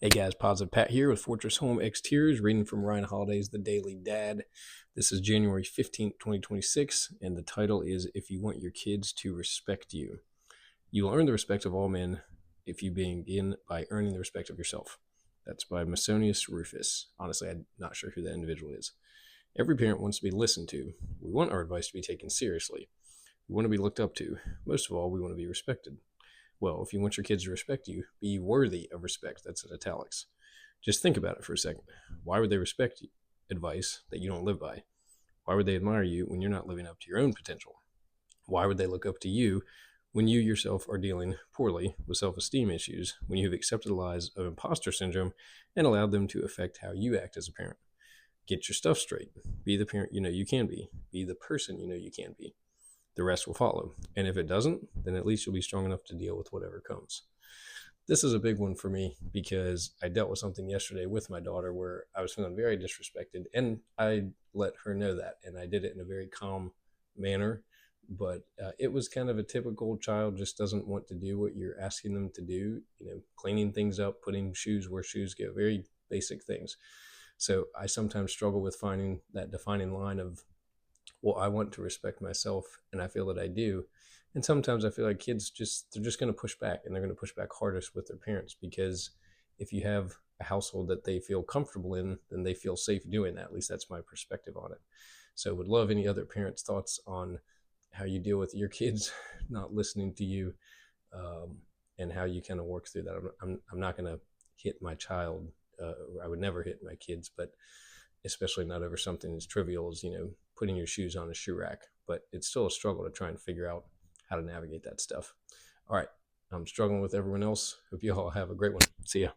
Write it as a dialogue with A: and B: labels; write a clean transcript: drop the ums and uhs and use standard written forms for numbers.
A: Hey guys, Positive Pat here with Fortress Home Exteriors, reading from Ryan Holiday's The Daily Dad. This is January 15th, 2026, and the title is If You Want Your Kids to Respect You. You will earn the respect of all men if you begin by earning the respect of yourself. That's by Masonius Rufus. Honestly, I'm not sure who that individual is. Every parent wants to be listened to. We want our advice to be taken seriously. We want to be looked up to. Most of all, we want to be respected. Well, if you want your kids to respect you, be worthy of respect. That's in italics. Just think about it for a second. Why would they respect advice that you don't live by? Why would they admire you when you're not living up to your own potential? Why would they look up to you when you yourself are dealing poorly with self-esteem issues, when you have accepted the lies of imposter syndrome and allowed them to affect how you act as a parent? Get your stuff straight. Be the parent you know you can be. Be the person you know you can be. The rest will follow. And if it doesn't, then at least you'll be strong enough to deal with whatever comes. This is a big one for me because I dealt with something yesterday with my daughter where I was feeling very disrespected, and I let her know that, and I did it in a very calm manner. But it was kind of a typical child just doesn't want to do what you're asking them to do, cleaning things up, putting shoes where shoes go, very basic things. So I sometimes struggle with finding that defining line of, well, I want to respect myself, and I feel that I do. And sometimes I feel like kids they're just going to push back, and they're going to push back hardest with their parents, because if you have a household that they feel comfortable in, then they feel safe doing that. At least that's my perspective on it. So would love any other parents' thoughts on how you deal with your kids not listening to you, and how you kind of work through that. I'm not going to hit my child. I would never hit my kids, but especially not over something as trivial as, putting your shoes on a shoe rack. But it's still a struggle to try and figure out how to navigate that stuff. All right. I'm struggling with everyone else. Hope you all have a great one. See ya.